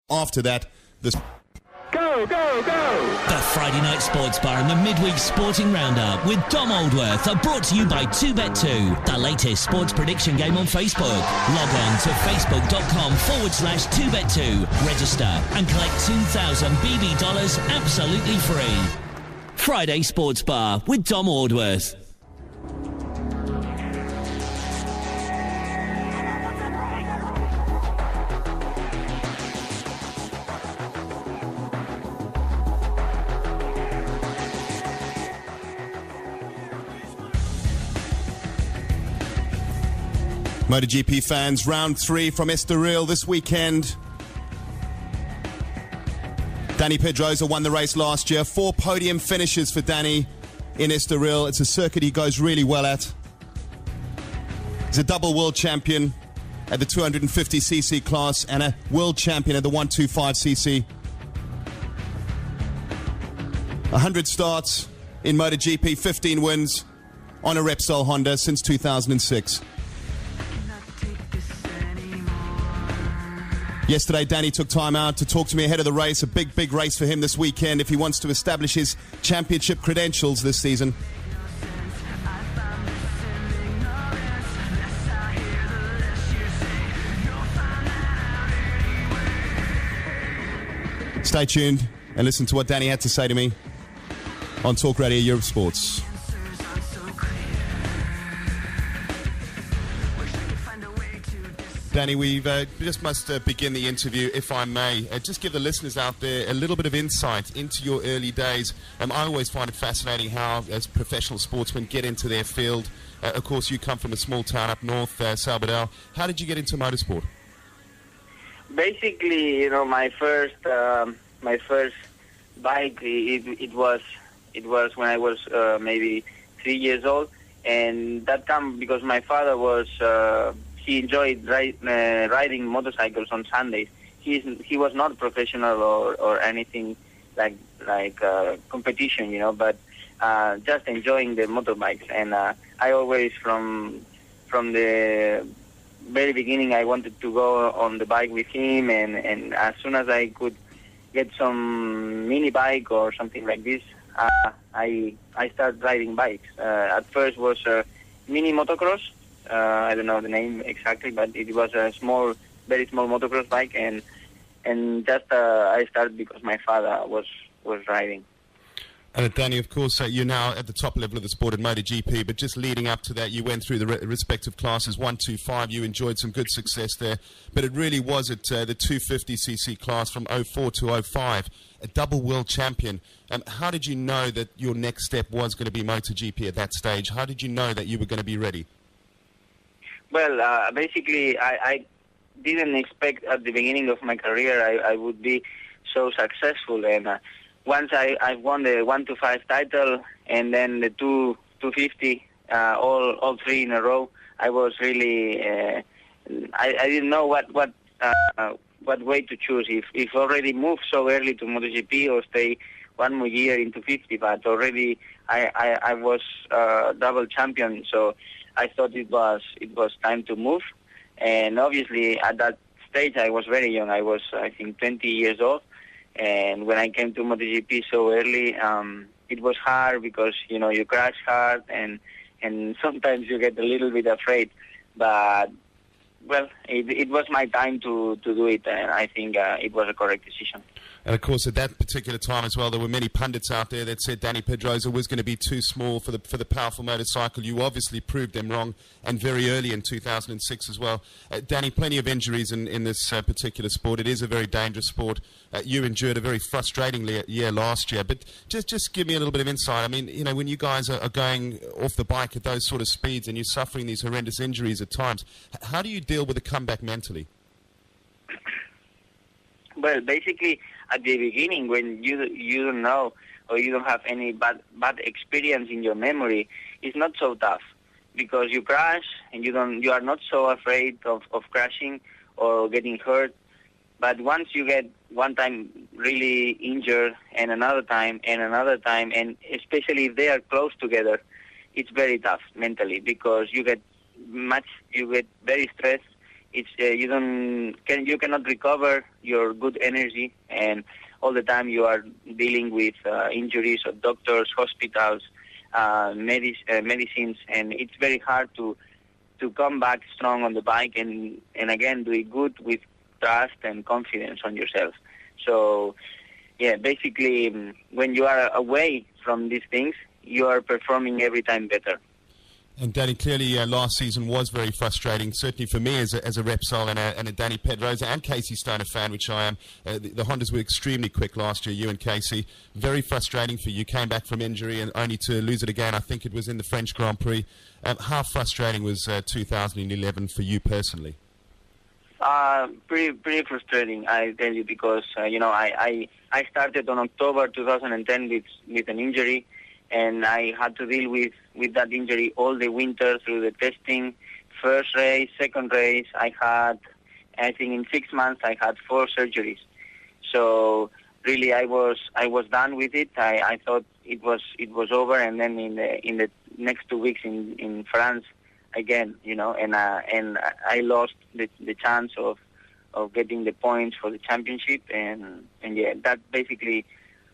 After that, this... Go, go, go! The Friday Night Sports Bar and the Midweek Sporting Roundup with Dom Aldworth are brought to you by 2Bet2, the latest sports prediction game on Facebook. Log on to facebook.com/2bet2, register and collect 2,000 BB dollars absolutely free. Friday Sports Bar with Dom Aldworth. MotoGP fans, round 3 from Estoril this weekend. Dani Pedrosa won the race last year. 4 podium finishes for Dani in Estoril. It's a circuit he goes really well at. He's a double world champion at the 250cc class and a world champion at the 125cc. 100 starts in MotoGP, 15 wins on a Repsol Honda since 2006. Yesterday, Dani took time out to talk to me ahead of the race. A big race for him this weekend if he wants to establish his championship credentials this season. Stay tuned and listen to what Dani had to say to me on Talk Radio Europe Sports. Dani, we just must begin the interview, if I may. Just give the listeners out there a little bit of insight into your early days. I always find it fascinating how, as professional sportsmen, get into their field. Of course, you come from a small town up north, Sabadell. How did you get into motorsport? Basically, my first bike, it was when I was maybe 3 years old, and that came because my father was. He enjoyed riding motorcycles on Sundays. He was not professional or anything like competition, but just enjoying the motorbikes. And I always, from the very beginning, I wanted to go on the bike with him. And as soon as I could get some mini bike or something like this, I started riding bikes. At first was mini motocross. I don't know the name exactly, but it was a very small motocross bike, and just I started because my father was riding. And Dani, of course, you're now at the top level of the sport in MotoGP, but just leading up to that, you went through the respective classes, 1, 2, 5. You enjoyed some good success there, but it really was at the 250cc class from 04 to 05, a double world champion. How did you know that your next step was going to be MotoGP at that stage? How did you know that you were going to be ready? Well, basically, I didn't expect at the beginning of my career I would be so successful. And once I won the 125 title and then the 250, all 3 in a row, I was really I didn't know what way to choose. If already move so early to MotoGP or stay one more year into 50, but already I was double champion, so I thought it was time to move. And obviously at that stage I was very young. I was, I think, 20 years old. And when I came to MotoGP so early, it was hard because, you crash hard and sometimes you get a little bit afraid. But, well, it was my time to do it, and I think it was a correct decision. And, of course, at that particular time as well, there were many pundits out there that said Dani Pedrosa was going to be too small for the powerful motorcycle. You obviously proved them wrong, and very early in 2006 as well. Dani, plenty of injuries in this particular sport. It is a very dangerous sport. You endured a very frustrating year last year, but just give me a little bit of insight. I mean, when you guys are going off the bike at those sort of speeds and you're suffering these horrendous injuries at times, how do you deal with the comeback mentally? Well, basically, at the beginning, when you don't know or you don't have any bad experience in your memory, it's not so tough because you crash and you are not so afraid of crashing or getting hurt. But once you get one time really injured and another time, and especially if they are close together, it's very tough mentally because you get very stressed it's you cannot recover your good energy, and all the time you are dealing with injuries or doctors, hospitals, medicines, and it's very hard to come back strong on the bike and again do it good with trust and confidence on yourself. So yeah, basically when you are away from these things, you are performing every time better. And Dani, clearly last season was very frustrating, certainly for me as a Repsol and a Dani Pedrosa and Casey Stoner fan, which I am. The Hondas were extremely quick last year, you and Casey. Very frustrating for you. Came back from injury and only to lose it again. I think it was in the French Grand Prix. How frustrating was 2011 for you personally? Pretty frustrating, I tell you, because I started on October 2010 with an injury, and I had to deal with that injury all the winter through the testing. First race, second race, I think in 6 months I had 4 surgeries. So really, I was done with it. I thought it was over, and then in the next 2 weeks in France again, and I lost the chance of getting the points for the championship, and yeah, that basically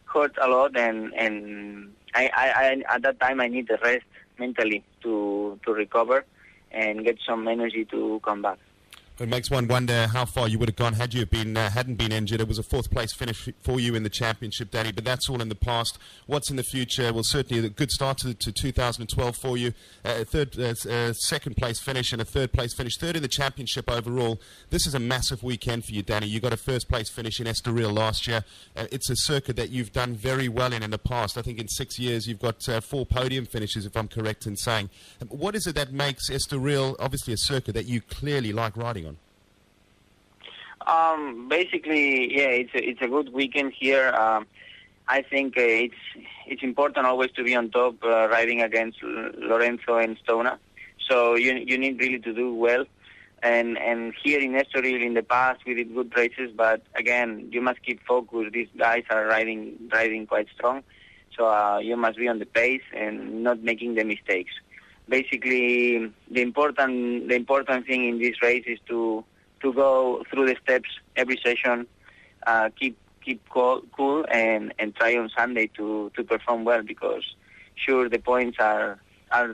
hurt a lot, and I at that time I need the rest mentally to recover and get some energy to come back. It makes one wonder how far you would have gone had you hadn't been injured. It was a 4th place finish for you in the championship, Dani, but that's all in the past. What's in the future? Well, certainly a good start to 2012 for you. Second place finish and a 3rd place finish, 3rd in the championship overall. This is a massive weekend for you, Dani. You got a 1st place finish in Estoril last year. It's a circuit that you've done very well in the past. I think in 6 years you've got 4 podium finishes, if I'm correct in saying. What is it that makes Estoril obviously a circuit that you clearly like riding on? Basically, yeah, it's a good weekend here. I think it's important always to be on top, riding against Lorenzo and Stoner. So you need really to do well. And here in Estoril, in the past, we did good races, but again, you must keep focused. These guys are riding quite strong, so you must be on the pace and not making the mistakes. Basically, the important thing in this race is to go through the steps every session, keep cool, and try on Sunday to perform well, because sure the points are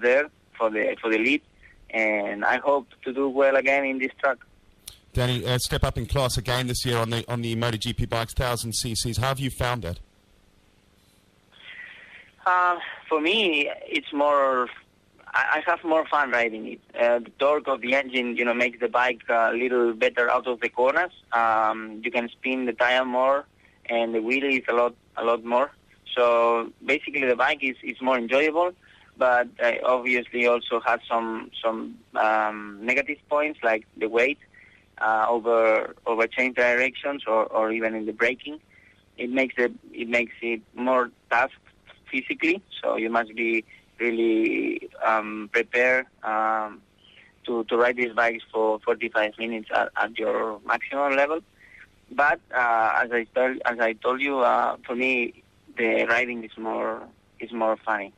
there for the lead, and I hope to do well again in this track. Dani, step up in class again this year on the MotoGP bikes, 1000 cc's. How have you found that? For me, it's more. I have more fun riding it. The torque of the engine, makes the bike a little better out of the corners. You can spin the tire more, and the wheel is a lot more. So basically, the bike is more enjoyable, but obviously also has some negative points, like the weight over change directions or even in the braking. It makes it more tough physically. So you must be really prepare to ride these bikes for 45 minutes at your maximum level. But as I told you, for me, the riding is more funny.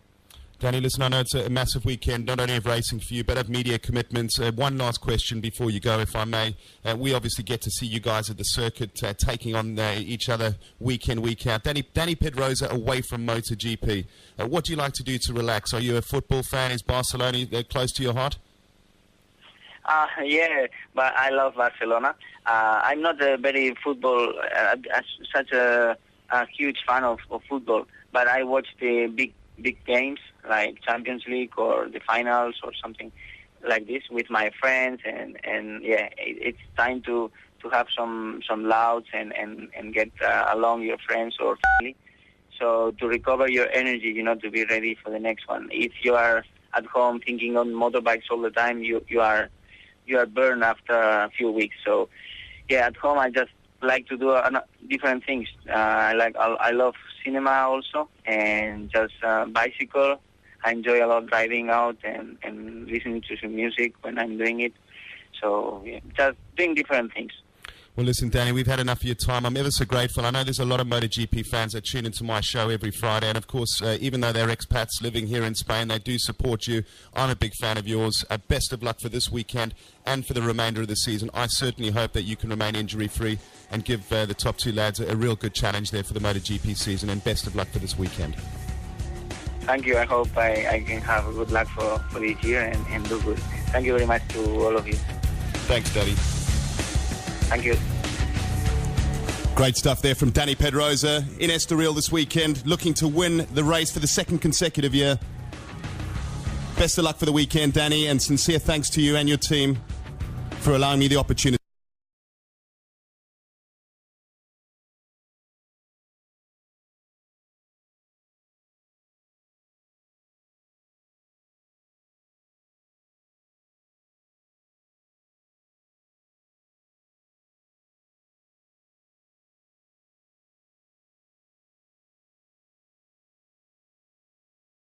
Dani, listen, I know it's a massive weekend, not only of racing for you, but of media commitments. One last question before you go, if I may. We obviously get to see you guys at the circuit taking on each other week in, week out. Dani Pedrosa away from MotoGP. What do you like to do to relax? Are you a football fan? Is Barcelona close to your heart? Yeah, but I love Barcelona. I'm not a very football, such a huge fan of football, but I watch the big games like Champions League or the finals or something like this with my friends, and yeah, it's time to have some louds and get along your friends or family. So to recover your energy, to be ready for the next one. If you are at home thinking on motorbikes all the time, you are burned after a few weeks. So yeah, at home I just like to do different things. I love cinema also, and just bicycle. I enjoy a lot driving out and listening to some music when I'm doing it. So yeah, just doing different things. Well, listen, Danny, we've had enough of your time. I'm ever so grateful. I know there's a lot of MotoGP fans that tune into my show every Friday, and of course, even though they're expats living here in Spain, they do support you. I'm a big fan of yours. Best of luck for this weekend and for the remainder of the season. I certainly hope that you can remain injury-free and give the top two lads a real good challenge there for the MotoGP season, and best of luck for this weekend. Thank you. I hope I can have a good luck for this year and do good. Thank you very much to all of you. Thanks, Daddy. Thank you. Great stuff there from Dani Pedrosa in Estoril this weekend, looking to win the race for the second consecutive year. Best of luck for the weekend, Danny, and sincere thanks to you and your team for allowing me the opportunity.